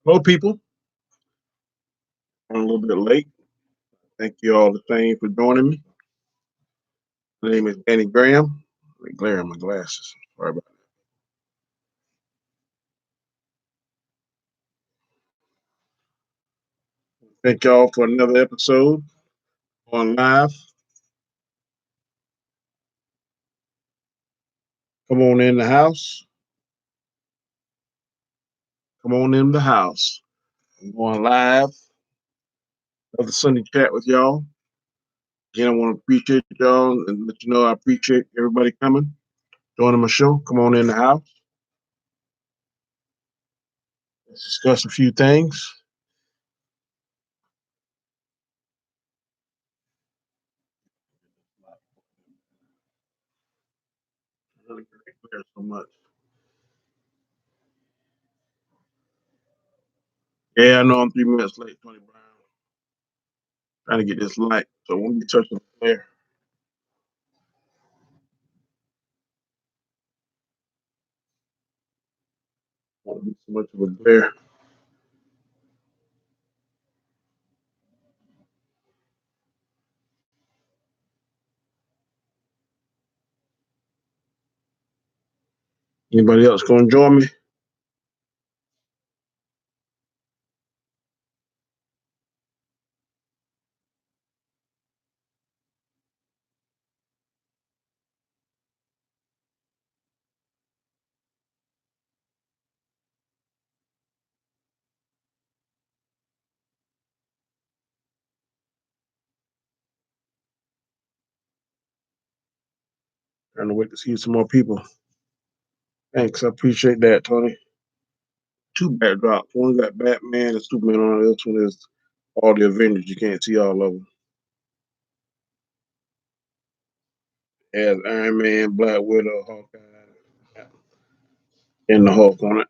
Hello, people. I'm a little bit late. Thank you all the same for joining me. My name is Danny Graham. Let me glare in my glasses. Sorry about that. Thank y'all for another episode on live. Come on in the house. Come on in the house. I'm going live. Another Sunday chat with y'all. Again, I want to appreciate y'all and let you know I appreciate everybody coming, joining my show. Come on in the house. Let's discuss a few things. Really glare so much. Yeah, I know I'm 3 minutes late, Tony Brown. Trying to get this light, so I won't be touching the glare. Won't be so much of a glare. Anybody else going to join me? Trying to wait to see some more people. Thanks, I appreciate that, Tony. Two backdrops. One got Batman and Superman on it. This one is all the Avengers. You can't see all of them. It has Iron Man, Black Widow, Hawkeye, and the Hulk on it.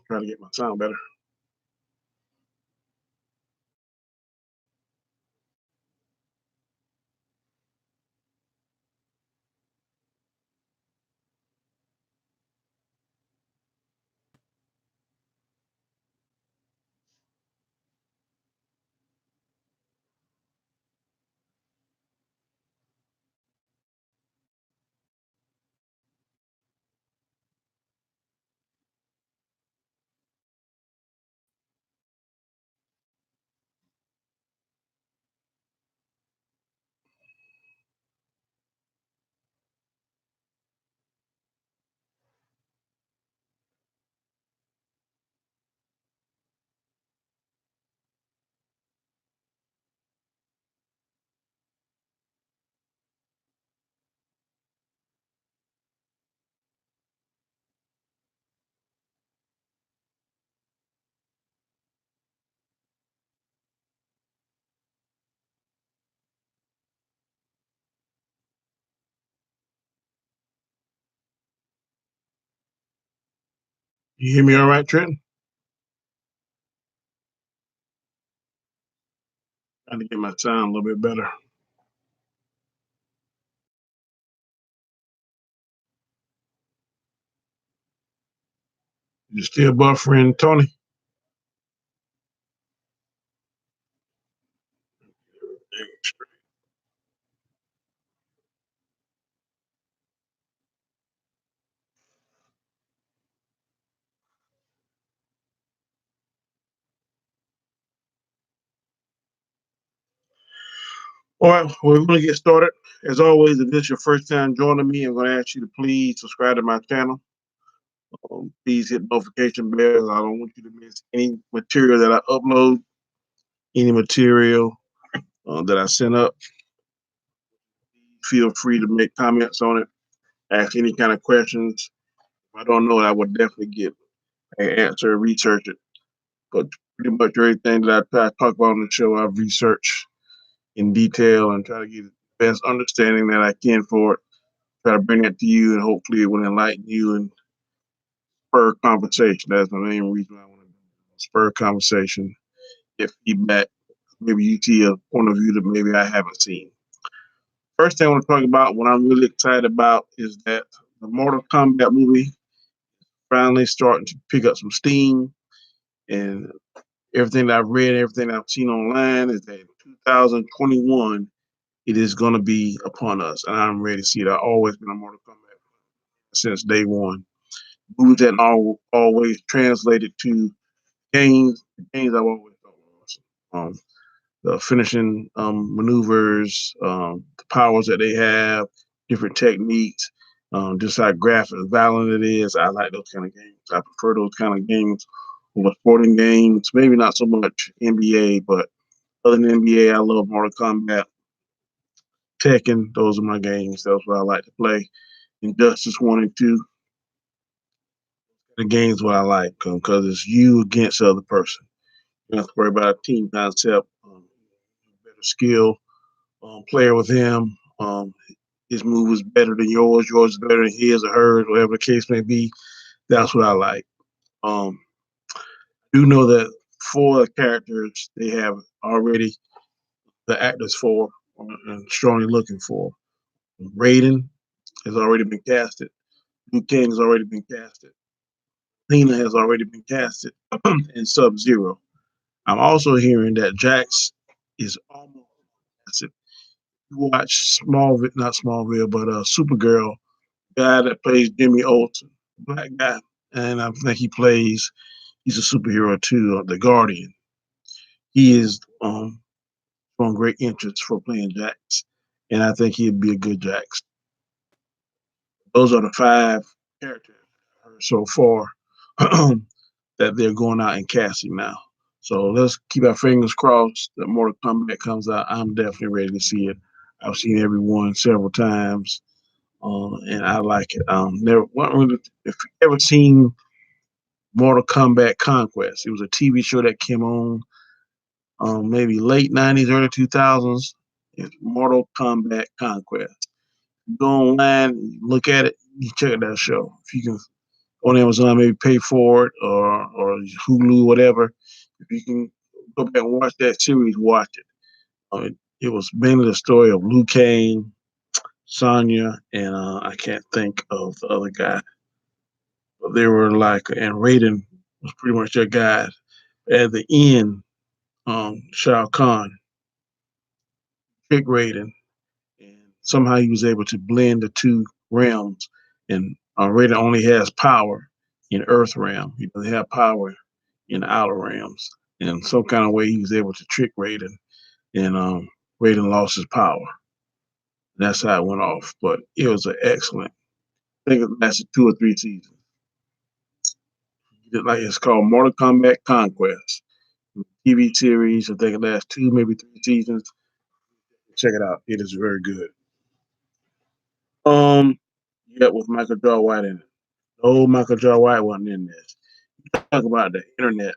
Trying to get my sound better. You hear me all right, Trenton? Trying to get my sound a little bit better. You still buffering, Tony? All right, we're going to get started. As always, if this is your first time joining me, I'm going to ask you to please subscribe to my channel. Please hit notification bells. I don't want you to miss any material that I upload, any material that I sent up. Feel free to make comments on it. Ask any kind of questions. If I don't know it, I would definitely get an answer, research it. But pretty much everything that I try to talk about on the show, I've researched in detail and try to get the best understanding that I can for it. Try to bring it to you, and hopefully it will enlighten you and spur conversation. That's the main reason I want to spur conversation, get feedback. Maybe you see a point of view that maybe I haven't seen. First thing I want to talk about, what I'm really excited about, is that the Mortal Kombat movie finally starting to pick up some steam. And everything that I've read, everything I've seen online is that 2021, it is going to be upon us. And I'm ready to see it. I've always been a Mortal Kombat since day one. Movies that always translated to games. Games I've always thought were awesome. The finishing maneuvers, the powers that they have, different techniques, just how graphic and violent it is. I like those kind of games. I prefer those kind of games over sporting games. Maybe not so much NBA, but other than NBA, I love Mortal Kombat, Tekken. Those are my games. That's what I like to play. Injustice 1 and 2. The game's what I like because it's you against the other person. You don't have to worry about a team concept. Better skill player with him. His move is better than yours. Yours is better than his or hers, whatever the case may be. That's what I like. Um, do know that 4 characters they have already the actors for and strongly looking for. Raiden has already been casted. Liu Kang has already been casted. Lena has already been casted, and Sub Zero. I'm also hearing that Jax is almost casted. You watch Smallville, not Smallville, but Supergirl, guy that plays Jimmy Olsen, black guy, and I think he's a superhero too, the Guardian. He is showing great interest for playing Jax, and I think he'd be a good Jax. Those are the 5 characters so far that they're going out and casting now. So let's keep our fingers crossed that Mortal Kombat comes out. I'm definitely ready to see it. I've seen every one several times, and I like it. Never, if you ever seen Mortal Kombat Conquest, it was a TV show that came on maybe late '90s, early 2000s. It's Mortal Kombat Conquest. You go online, look at it, you check out that show. If you can on Amazon, maybe pay for it or Hulu, whatever. If you can go back and watch that series, watch it. It was mainly the story of Liu Kang, Sonya, and I can't think of the other guy. But they were like, and Raiden was pretty much their guy. At the end, Shao Kahn tricked Raiden, and somehow he was able to blend the 2 realms. And Raiden only has power in Earth realm. He doesn't have power in the outer realms. And some kind of way he was able to trick Raiden, and Raiden lost his power. That's how it went off. But it was an excellent. I think it lasted 2 or 3 seasons. Like it's called Mortal Kombat Conquest TV series. I think it lasts 2, maybe 3 seasons. Check it out. It is very good. Yeah, with Michael Jai White in it. No, Michael Jai White wasn't in this. Talk about the internet.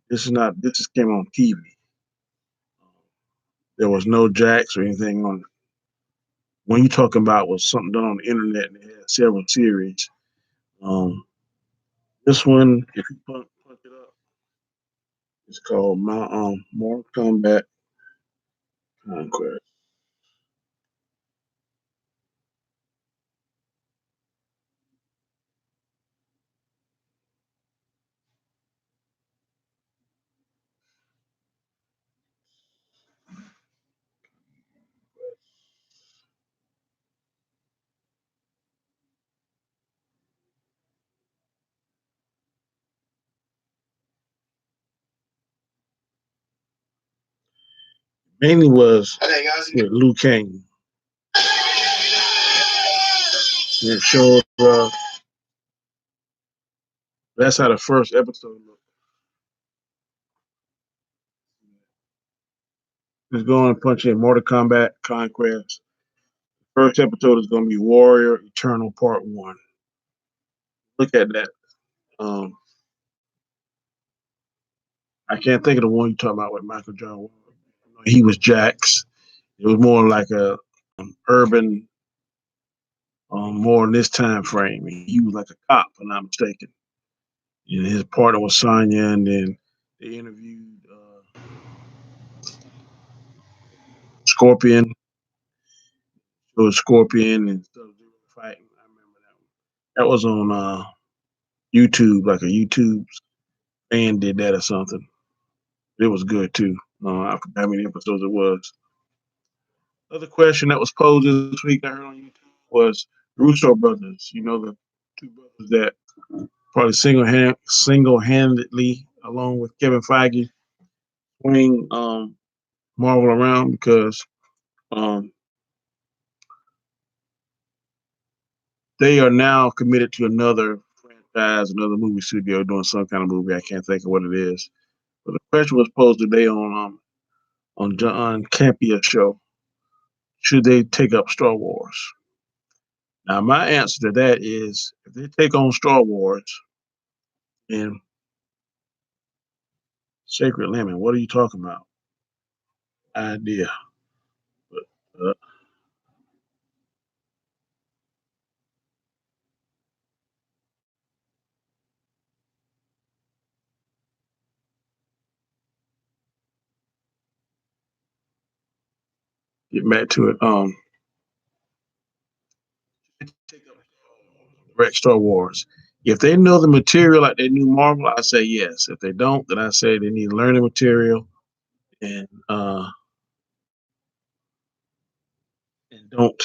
This is not. This just came on TV. There was no jacks or anything on it. When you talking about was something done on the internet and it had several series. Um, this one, if you punch it up, it's called My Mortal Kombat Conquest. Mainly was with Liu Kang. It showed that's how the first episode looked. Just go on and punch in Mortal Kombat Conquest. First episode is going to be Warrior Eternal Part 1. Look at that. Um, I can't think of the one you're talking about with Michael John. He was Jax. It was more like a urban, more in this time frame. He was like a cop, if I'm not mistaken. And his partner was Sonya, and then they interviewed Scorpion. It was Scorpion and stuff. They were fighting. I remember that one. That was on YouTube, like a YouTube fan did that or something. It was good too. I forgot how many episodes it was. Other question that was posed this week I heard on YouTube was Russo brothers. You know, the two brothers that probably single handedly, along with Kevin Feige, swing Marvel around because um, they are now committed to another franchise, another movie studio doing some kind of movie. I can't think of what it is. But the question was posed today on John Campia's show: should they take up Star Wars? Now, my answer to that is if they take on Star Wars and Sacred Lemon, what are you talking about? Idea. But, get back to it. Take up direct Star Wars. If they know the material like they knew Marvel, I say yes. If they don't, then I say they need learning material and don't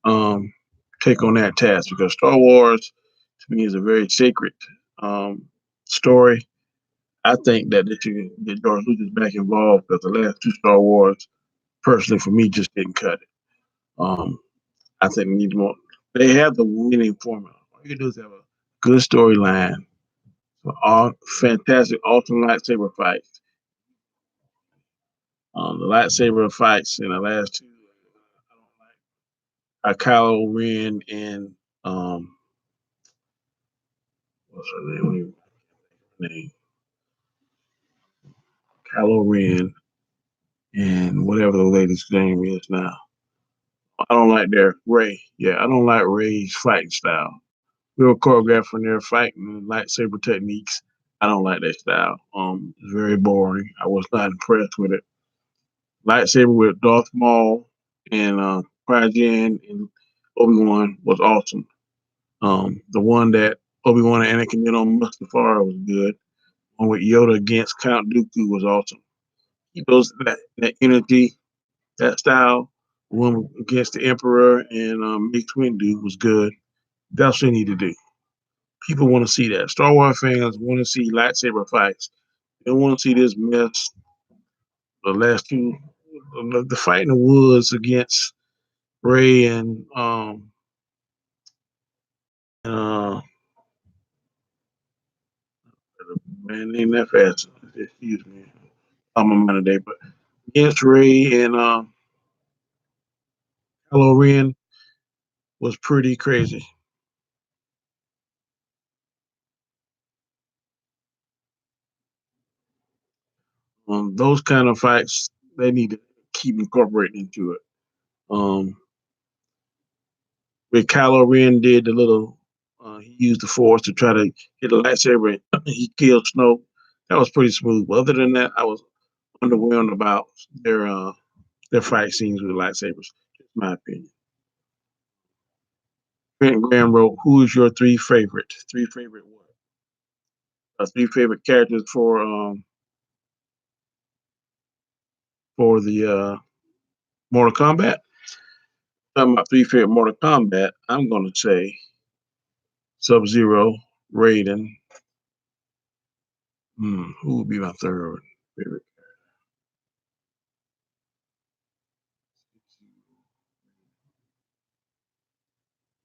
um, take on that task because Star Wars to me is a very sacred um, story. I think that they should get George Lucas back involved because the last two Star Wars, personally for me, just didn't cut it. Um, I think we need more. They have the winning formula. All you do is have a good storyline, all fantastic ultimate lightsaber fights. The lightsaber fights in the last two, I don't like Kylo Ren and what's her name? Kylo Ren and whatever the lady's name is now. I don't like their Ray. Yeah, I don't like Ray's fighting style. Real choreographed from their fighting lightsaber techniques. I don't like that style. It's very boring. I was not impressed with it. Lightsaber with Darth Maul and Qui-Gon and Obi-Wan was awesome. The one that Obi-Wan and Anakin did on Mustafar was good. One with Yoda against Count Dooku was awesome. Those that energy, that style. One against the Emperor and Mace Windu was good. That's what they need to do. People want to see that. Star Wars fans want to see lightsaber fights. They don't want to see this mess. The last two, the fight in the woods against Ray and uh, man, name that fast. Excuse me, I'm a man today, but against Ray and Kylo Ren was pretty crazy. Those kind of fights they need to keep incorporating into it. Um, where Kylo Ren did the little, he used the Force to try to hit a lightsaber and he killed Snoke. That was pretty smooth. But other than that, I was underwhelmed about their fight scenes with lightsabers. In my opinion. Grant Graham wrote, "Who is your three favorite? Three favorite what? Three favorite characters for the Mortal Kombat." Talking about three favorite Mortal Kombat, I'm gonna say Sub Zero, Raiden. Who would be my third favorite?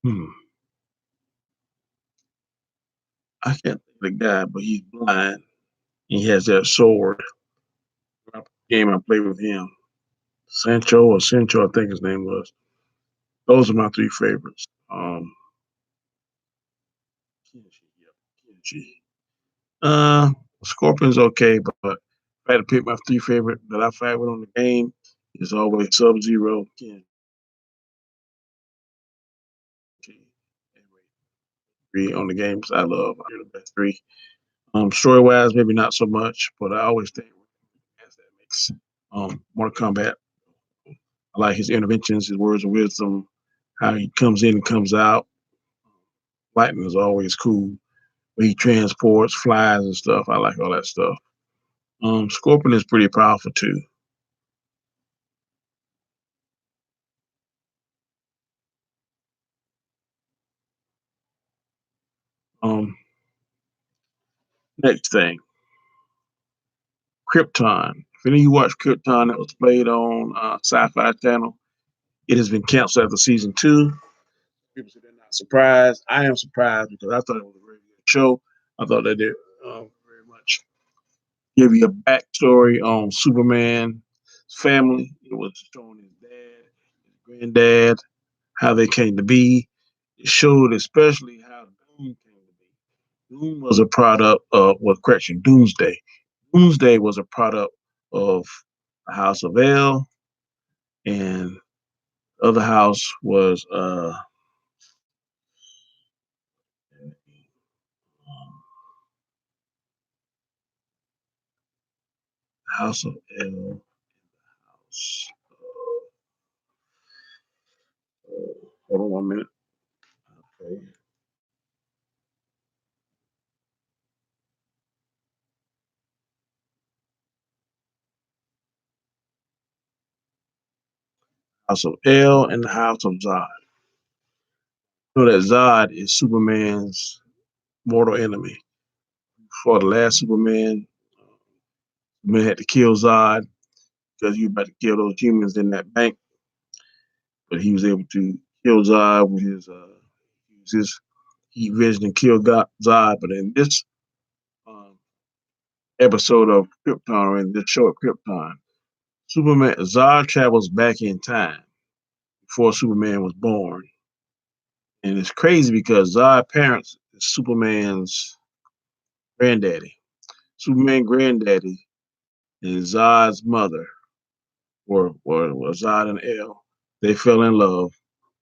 Hmm. I can't think of the guy, but he's blind. He has that sword. game I played with him. Sancho, I think his name was. Those are my three favorites. Kenji. Uh, Scorpion's okay, but if I had to pick my three favorite that I fight with on the game, it's always Sub Zero, Kenji, and three on the games I love. They're the best three. Story wise, maybe not so much, but I always think as that makes Mortal Kombat. I like his interventions, his words of wisdom, how he comes in and comes out. Lightning is always cool. When he transports, flies, and stuff. I like all that stuff. Scorpion is pretty powerful too. Um, Next thing, Krypton. If any of you watch Krypton that was played on Sci-Fi Channel, it has been canceled after season two. People say they're not surprised. I am surprised because I thought it was a very good show. I thought they did very much give you a backstory on Superman's family. It was showing his dad, his granddad, how they came to be. It showed especially how Doom came to be. Doom was a product of, well, correction, Doomsday. Doomsday was a product of the House of L, and the other house was House of L. House. Hold on 1 minute. Okay. House of L and the House of Zod. You know that Zod is Superman's mortal enemy. For the last Superman, Superman had to kill Zod because he was about to kill those humans in that bank, but he was able to kill Zod with his heat vision and kill Zod. But in this um, episode of Krypton, or in this show of Krypton, Superman Zod travels back in time before Superman was born, and it's crazy because Zod parents is Superman's granddaddy. Superman granddaddy and Zod's mother were Zod and El. They fell in love.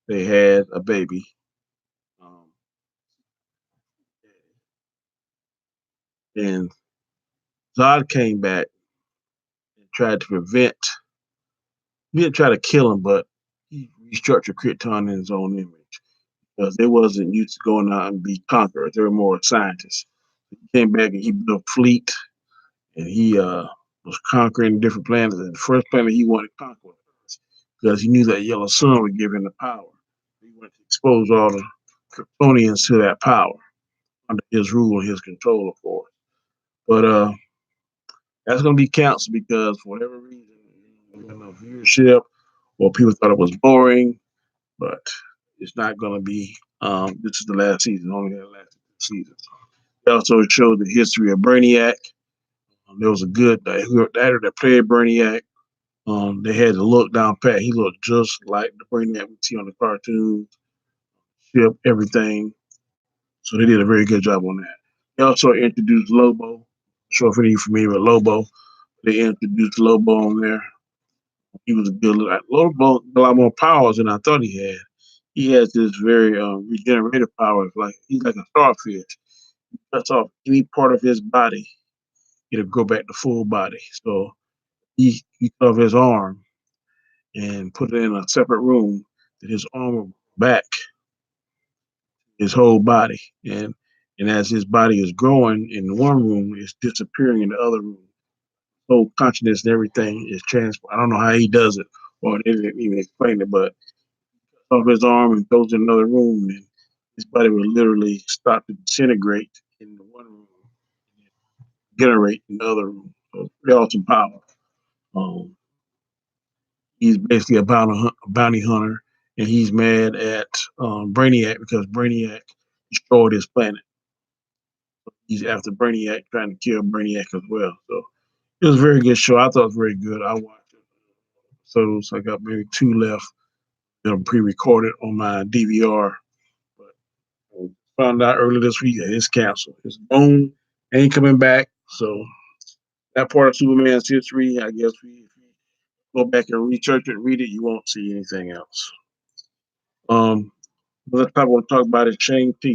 They had a baby. Um, and Zod came back and tried to prevent, he didn't try to kill him, but he restructured Krypton in his own image because they wasn't used to going out and be conquerors. They were more scientists. He came back and he built a fleet and he was conquering different planets. And the first planet he wanted to conquer was Earth because he knew that yellow sun would give him the power. He wanted to expose all the Kryptonians to that power under his rule and his control, of course. But that's going to be canceled because for whatever reason, there was no viewership or people thought it was boring. But it's not going to be. This is the last season. Only the last season. It also showed the history of Brainiac. There was a good actor that played Brainiac. They had the look down pat. He looked just like the Brainiac we see on the cartoons, ship, everything. So they did a very good job on that. They also introduced Lobo. I'm sure if any of you familiar with Lobo, they introduced Lobo on there. He was a good look. Lobo had a lot more powers than I thought he had. He has this very regenerative power. Like he's like a starfish. He cuts off any part of his body, it'll go back to full body. So he cut off his arm and put it in a separate room. That his arm will back his whole body, and as his body is growing in one room, it's disappearing in the other room. So consciousness and everything is transferred. I don't know how he does it, or they didn't even explain it, but off his arm and goes in another room, and his body will literally start to disintegrate in the one room, and generate in the other room. So it's pretty awesome power. Um, he's basically a bounty hunter, and he's mad at Brainiac because Brainiac destroyed his planet. He's after Brainiac, trying to kill Brainiac as well. So It was a very good show. I thought it was very good. I watched it. So I got maybe two left that are pre-recorded on my DVR. But found out earlier this week that it's canceled. It's gone, ain't coming back. So that part of Superman's history, I guess if you go back and research it, read it, you won't see anything else. Um, Another topic I want to talk about is Shang-Chi.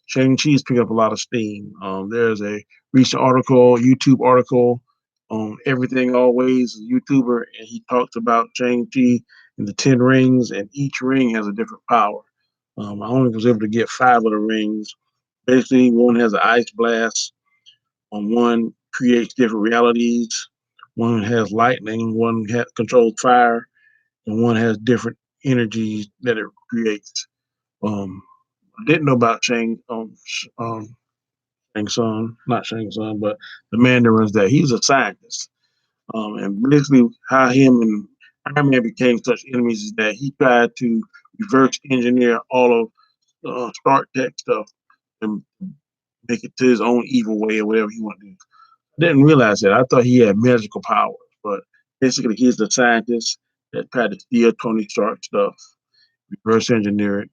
Shang-Chi is picking up a lot of steam. There's a recent article, YouTube article, on Everything Always, a YouTuber, and he talks about Shang-Chi and the 10 rings, and each ring has a different power. I only was able to get 5 of the rings. Basically, one has an ice blast, one creates different realities, one has lightning, one controls fire, and one has different energies that it creates. Um, didn't know about Shang Tsung, not Shang Tsung, but the Mandarins that he's a scientist. And basically, how him and Iron Man became such enemies is that he tried to reverse engineer all of Stark Tech stuff and make it to his own evil way or whatever he wanted to do. Didn't realize that. I thought he had magical powers, but basically, he's the scientist that tried to steal Tony Stark stuff, reverse engineer it,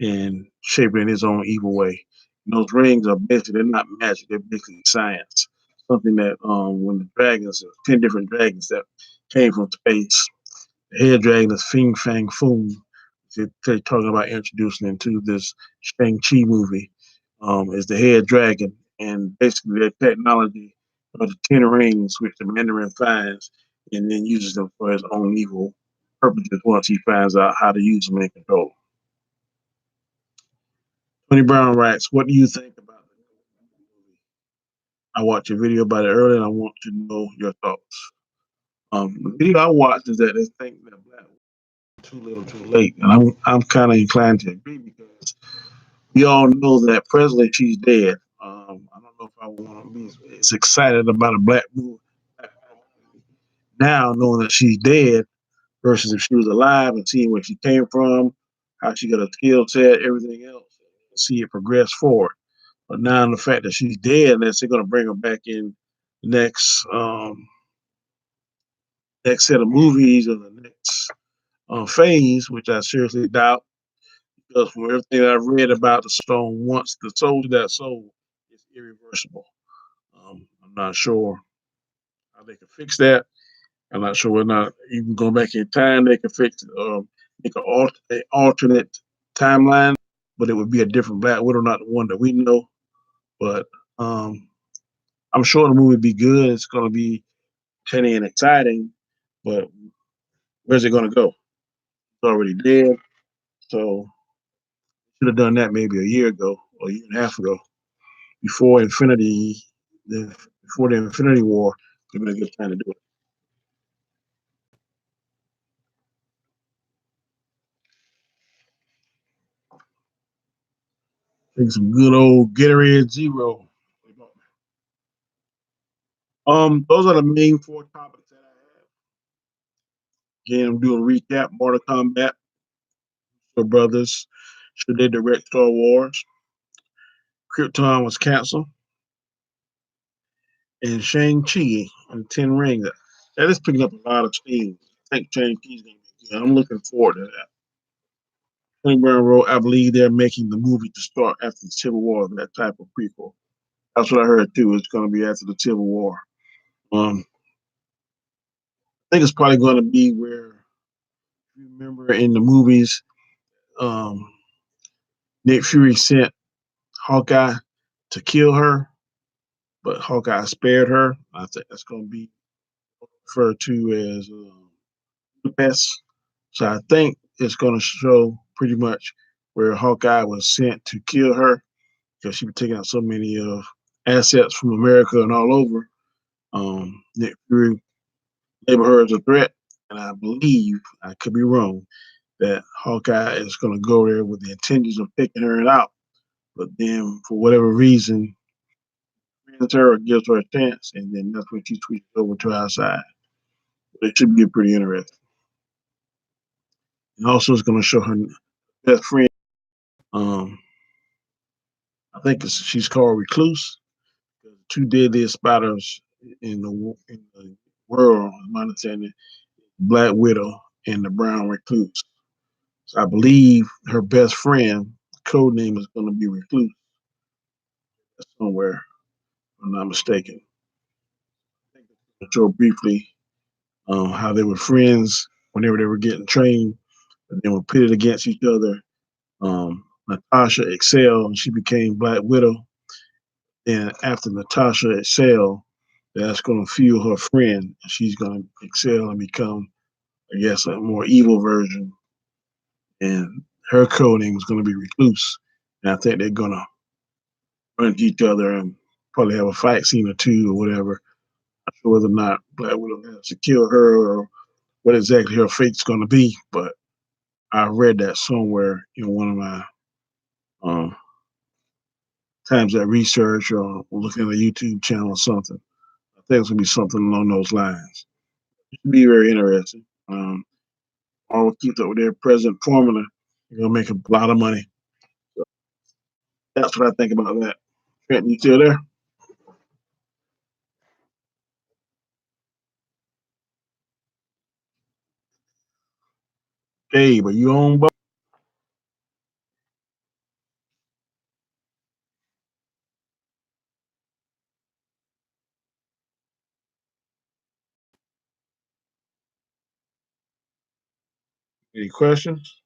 and shape it in his own evil way. And those rings are basically they're not magic; they're basically science. Something that when the dragons, 10 different dragons that came from space, the head dragon is Fing Fang Foom. They're talking about introducing into this Shang Chi movie. Is the head dragon, and basically their technology are the 10 rings, which the Mandarin finds, and then uses them for his own evil purposes once he finds out how to use them and control them. Tony Brown writes, "What do you think about the movie? I watched a video about it earlier, and I want to know your thoughts." The video I watched is that they think that Black was too little, too late, and I'm kind of inclined to agree because we all know that presently she's dead. I don't know if I want to be as excited about a Black movie now, knowing that she's dead, versus if she was alive and seeing where she came from, how she got a skill set, everything else, and see it progress forward. But now the fact that she's dead, unless they're going to bring her back in the next set of movies or the next phase, which I seriously doubt, because from everything I've read about the stone, once the soul is that soul, it's irreversible. I'm not sure how they can fix that. I'm not sure whether or not even going back in time they can fix it. Make an alternate timeline, but it would be a different Black Widow, not the one that we know. But um, I'm sure the movie would be good. It's going to be tenny and exciting, but where's it going to go? It's already dead. So should have done that maybe a year ago or a year and a half ago before before the Infinity War. It'd been a good time to do it. Take some good old Gatorade Zero. Those are the main 4 topics that I have. Again, I'm doing a recap. Mortal Kombat, for brothers. Should they direct Star Wars? Krypton was canceled. And Shang-Chi and Ten Rings. That is picking up a lot of steam. I think Shang-Chi's going to be good. I'm looking forward to that. Tony Brown wrote, I believe they're making the movie to start after the Civil War, that type of prequel. That's what I heard too. It's going to be after the Civil War. I think it's probably going to be where, if you remember in the movies, um, Nick Fury sent Hawkeye to kill her, but Hawkeye spared her. I think that's going to be referred to as Budapest. So I think it's going to show pretty much where Hawkeye was sent to kill her because she was taking out so many of assets from America and all over. Nick Fury labeled her as a threat, and I believe, I could be wrong, that Hawkeye is going to go there with the intentions of taking her out. But then, for whatever reason, friends her or gives her a chance, and then that's when she switches over to our side. But it should be pretty interesting. And also, it's going to show her best friend. Um, I think she's called Recluse. The 2 deadliest spiders in the world, my understanding, Black Widow and the Brown Recluse. So I believe her best friend code name is going to be Recluse somewhere, if I'm not mistaken. I show briefly how they were friends whenever they were getting trained, and they were pitted against each other. Natasha excelled, and she became Black Widow. And after Natasha excelled, that's going to fuel her friend, and she's going to excel and become, I guess, a more evil version. And her code name is going to be Recluse. And I think they're going to run into each other and probably have a fight scene or two or whatever. Not sure whether or not Black Widow has to kill her or what exactly her fate's going to be, but I read that somewhere in one of my um, times at research or looking at a YouTube channel or something. I think it's going to be something along those lines. It should be very interesting. All keep up with their present formula, you're going to make a lot of money. So that's what I think about that. Trent, you still there? Gabe, are you on? Any questions?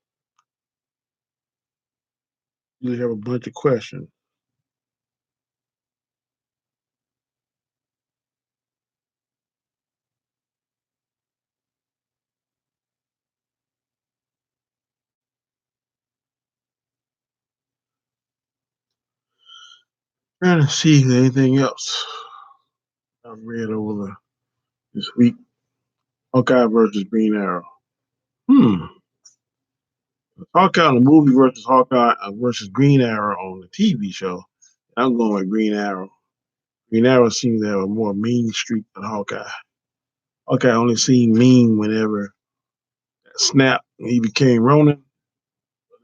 You have a bunch of questions. Trying to see if there's anything else I've read over this week. Hawkeye versus Green Arrow. Hmm. Hawkeye on the movie versus Hawkeye versus Green Arrow on the TV show. I'm going with Green Arrow. Green Arrow seems to have a more mean streak than Hawkeye. Hawkeye only seemed mean whenever that snap when he became Ronin.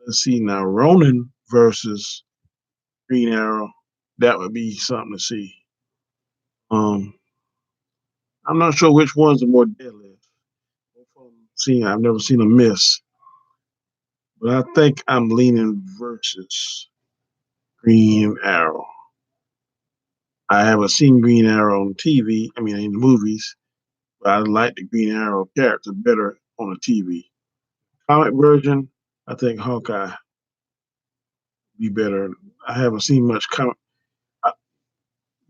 Let's see now, Ronin versus Green Arrow. That would be something to see. Um, I'm not sure which one's the more deadly. I've never seen a miss, but I think I'm leaning versus Green Arrow. I haven't seen Green Arrow on TV. I mean, in the movies, but I like the Green Arrow character better on the TV. Comic version, I think Hawkeye be better. I haven't seen much comic. uh,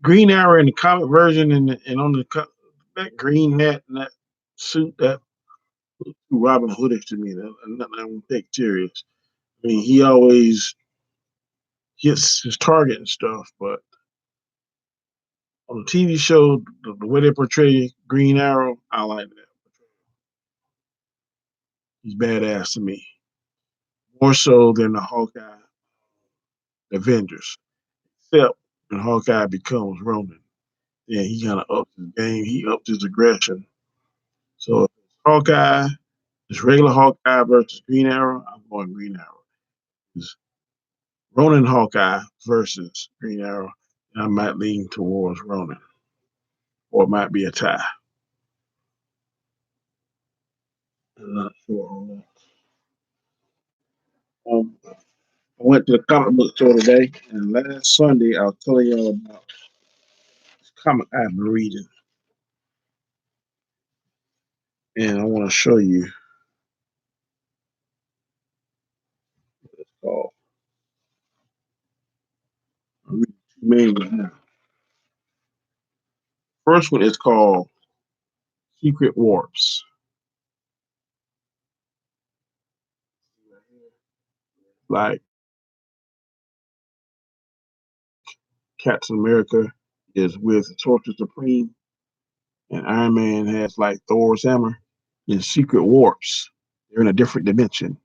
Green Arrow in the comic version and on that green hat and that suit that Robin Hoodish to me. That nothing I won't take serious. I mean, he always hits his target and stuff, but on the TV show, the way they portray Green Arrow, I like that. He's badass to me, more so than the Hawkeye Avengers. Except when Hawkeye becomes Roman, yeah, he kind of ups his game. He ups his aggression. So if it's Hawkeye, it's regular Hawkeye versus Green Arrow, I'm going Green Arrow. It's Ronin Hawkeye versus Green Arrow, and I might lean towards Ronin, or it might be a tie. I'm not sure on that. I went to the comic book store today, and last Sunday I was telling y'all about this comic I've been reading, and I want to show you what it's called. I'm reading two main ones now. First one is called Secret Warps. Like Captain America is with Sorcerer Supreme, and Iron Man has like Thor's hammer. In Secret Warps, they're in a different dimension.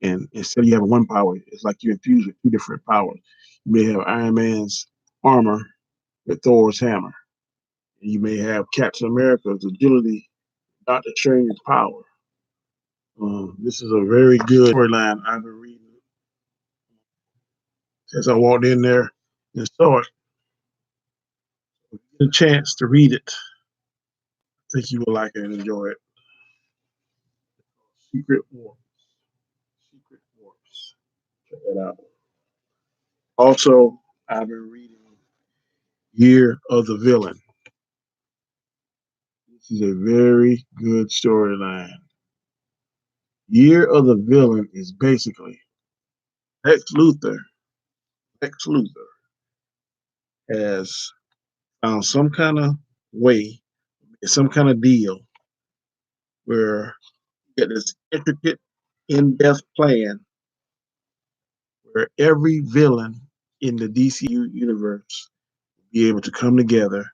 And instead of you having one power, it's like you infuse with two different powers. You may have Iron Man's armor with Thor's hammer. And you may have Captain America's agility, Doctor Strange's power. This is a very good storyline I've been reading since I walked in there and saw it. a chance to read it, I think you will like it and enjoy it. Secret Wars. Secret Wars. Check that out. Also, I've been reading Year of the Villain. This is a very good storyline. Year of the Villain is basically Lex Luthor. Lex Luthor has found some kind of way, some kind of deal where you get this intricate, in-depth plan where every villain in the DCU universe will be able to come together.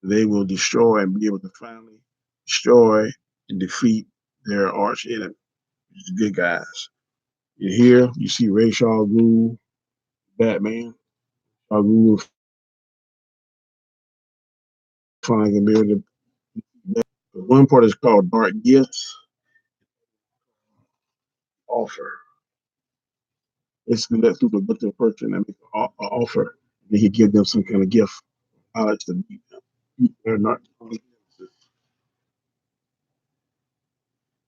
They will destroy and be able to finally destroy and defeat their arch enemy, the good guys. Here you see Ra's al Ghul, Batman. Al Ghul finally gonna be able to. One part is called Dark Gifts Offer. Basically, let people go to a person and make an offer, and he give them some kind of gift, knowledge to beat them. They're not.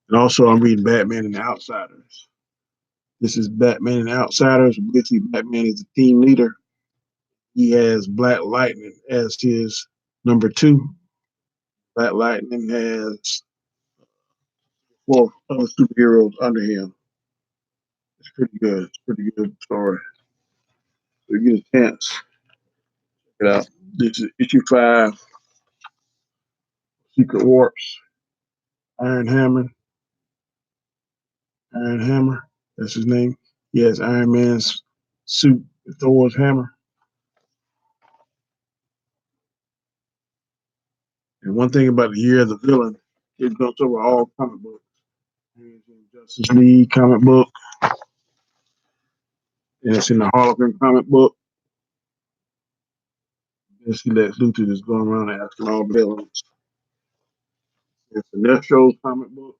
And also, I'm reading Batman and the Outsiders. This is Batman and the Outsiders. Basically, Batman is the team leader. He has Black Lightning as his number two. Black Lightning has four other superheroes under him. It's pretty good. It's a pretty good story. So you get a chance. Check it out. This is issue 5, Secret Warps, Iron Hammer. Iron Hammer, that's his name. He has Iron Man's suit, Thor's hammer. And one thing about the Year of the Villain, it goes over all comic books. Justice League comic book, and it's in the Harlequin comic book. You see Lex Luthor just going around and asking all the villains. It's Sinestro's comic book.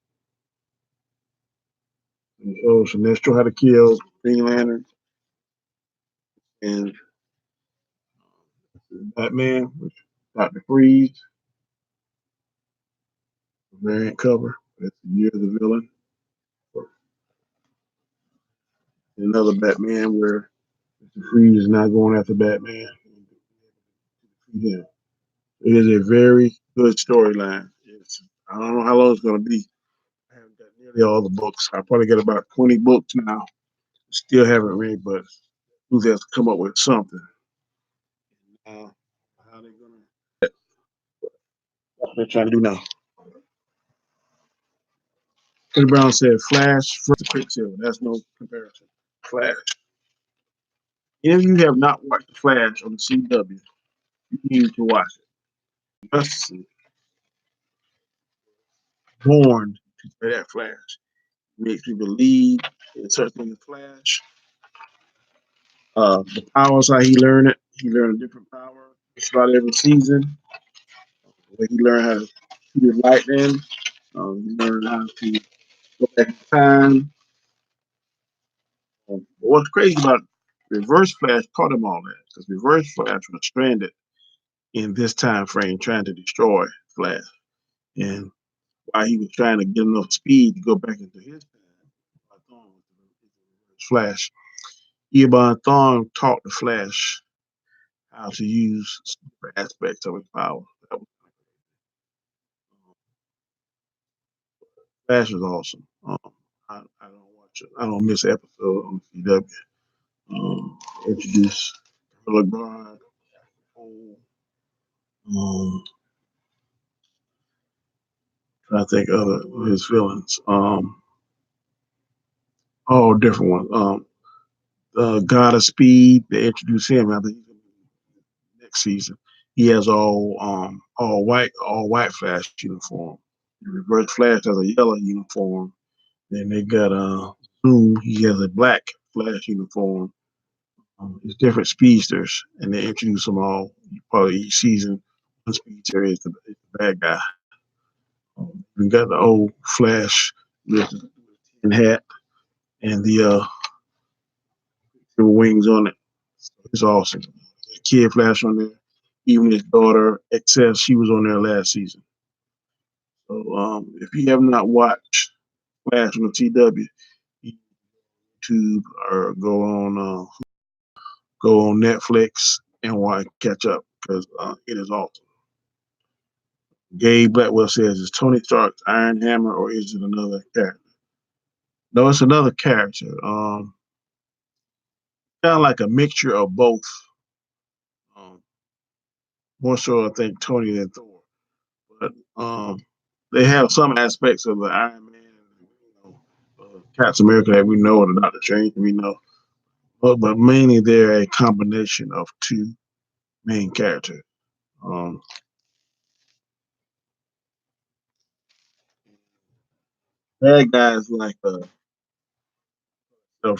And it shows Sinestro how to kill Green Lantern and Batman, which Dr. Freeze, variant cover. That's the Year of the Villain. Another Batman where Mr. Freeze is not going after Batman. Yeah. It is a very good storyline. I don't know how long it's going to be. I haven't got nearly all the books. I probably got about 20 books now. Still haven't read, but who has to come up with something. How they going to? What they're trying to do now. Chris Brown said, "Flash versus Quicksilver." That's no comparison. Flash. If you have not watched the Flash on the CW, you need to watch it. Justice League, born to play that Flash. Makes me believe in certain things. Flash. The powers, how he learned it. He learned a different power. It's about every season. Where he learned how to shoot lightning. He learned how to go back in time. But what's crazy about Reverse Flash taught him all that because Reverse Flash was stranded in this time frame trying to destroy Flash. And while he was trying to get enough speed to go back into his time, Flash, Eobard Thawne taught the Flash how to use different aspects of his power. Flash is awesome. I don't watch it. I don't miss an episode on CW. Introduce LeGrand, trying to think of his villains. All different ones. God of Speed, they introduce him. I think next season. He has all white Flash uniform. The Reverse Flash has a yellow uniform. Then they got Zoom. He has a black Flash uniform. It's different speedsters, and they introduce them all. Probably each season, one speedster is the bad guy. We got the old Flash with the hat and the wings on it. It's awesome. Kid Flash on there. Even his daughter Excel, she was on there last season. So if you have not watched Flash on the TW, YouTube or go on Netflix and watch catch up because it is awesome. Gabe Blackwell says, "Is Tony Stark's Iron Hammer or is it another character?" No, it's another character. Kind of like a mixture of both. Um, More so, I think Tony than Thor, but they have some aspects of the Iron Man, Captain America that we know, and Doctor Strange we know, but mainly they're a combination of two main characters. Um, that guy's like a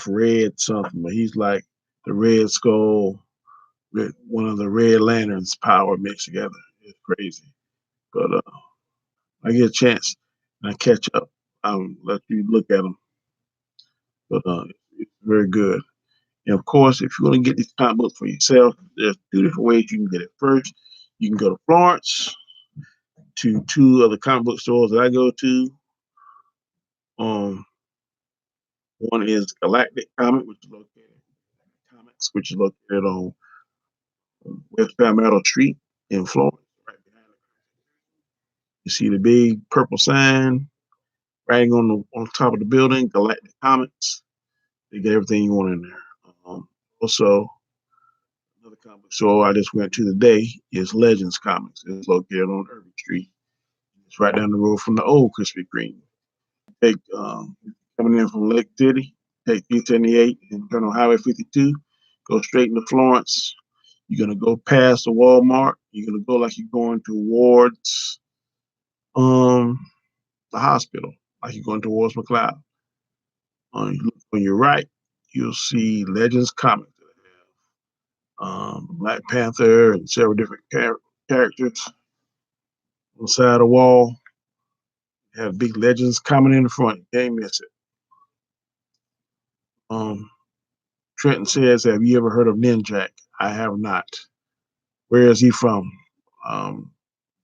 red something, but he's like the Red Skull with one of the Red Lanterns power mixed together. It's crazy, but I get a chance and I catch up. I'll let you look at them, but it's very good. And of course, if you want to get these comic books for yourself, there's two different ways you can get it. First, you can go to Florence to two of the comic book stores that I go to. Um, One is Galactic which is located on West Palmetto Street in Florence. Right behind it. You see the big purple sign right on top of the building, Galactic Comics. They get everything you want in there. Also, another comic store I just went to today is Legends Comics. It's located on Irving Street. It's right down the road from the old Krispy Kreme. Take coming in from Lake City, take 378 and turn on Highway 52, go straight into Florence. You're gonna go past the Walmart. You're gonna go like you're going towards um the hospital, like you're going towards McLeod. On your right, you'll see Legends Comics. Black Panther and several different characters on the side of the wall. You have big Legends coming in the front. You can't miss it. Um, Trenton says, "Have you ever heard of Ninjak?" I have not. Where is he from? Um,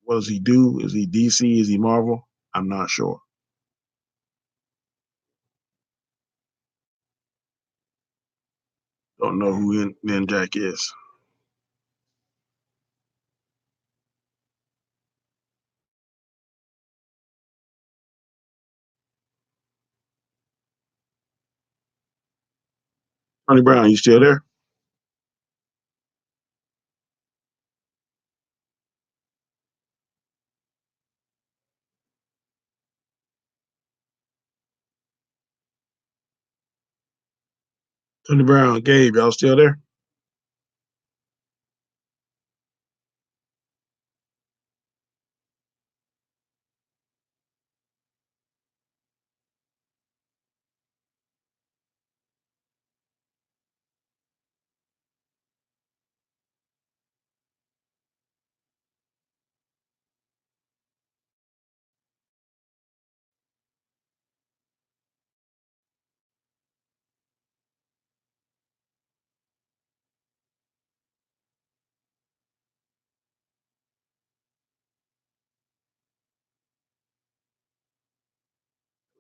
what does he do? Is he DC? Is he Marvel? I'm not sure. Don't know who Ninjak is. Tony Brown, you still there? Tony Brown, Gabe, y'all still there?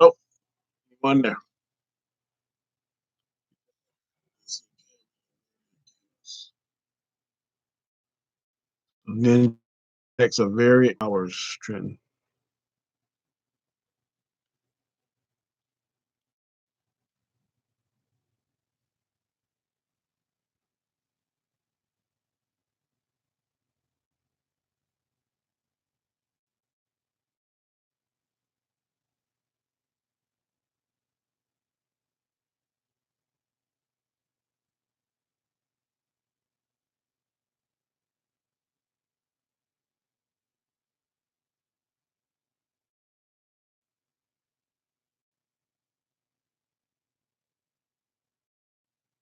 Nope, one there. Ninjaks are very hours, Trenton.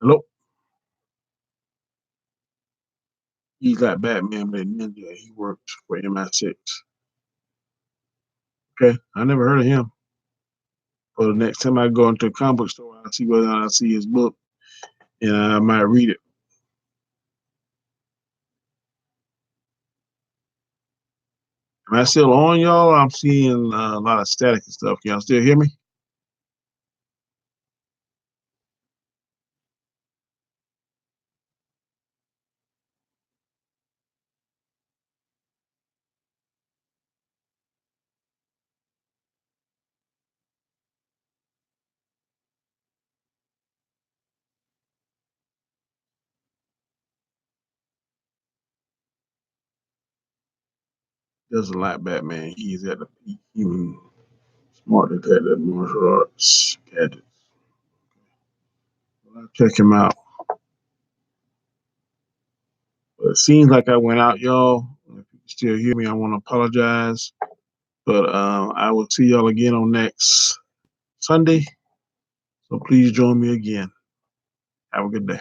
Hello. He's like Batman, but a ninja. He works for MI6. Okay, I never heard of him. But the next time I go into a comic book store, I'll see whether or not I see his book, and I might read it. Am I still on, y'all? I'm seeing a lot of static and stuff. Can y'all still hear me? There's a lot, Batman. He's at the peak. Even smart to take that martial arts gadgets. I'll check him out. But it seems like I went out, y'all. If you can still hear me, I want to apologize. But I will see y'all again on next Sunday. So please join me again. Have a good day.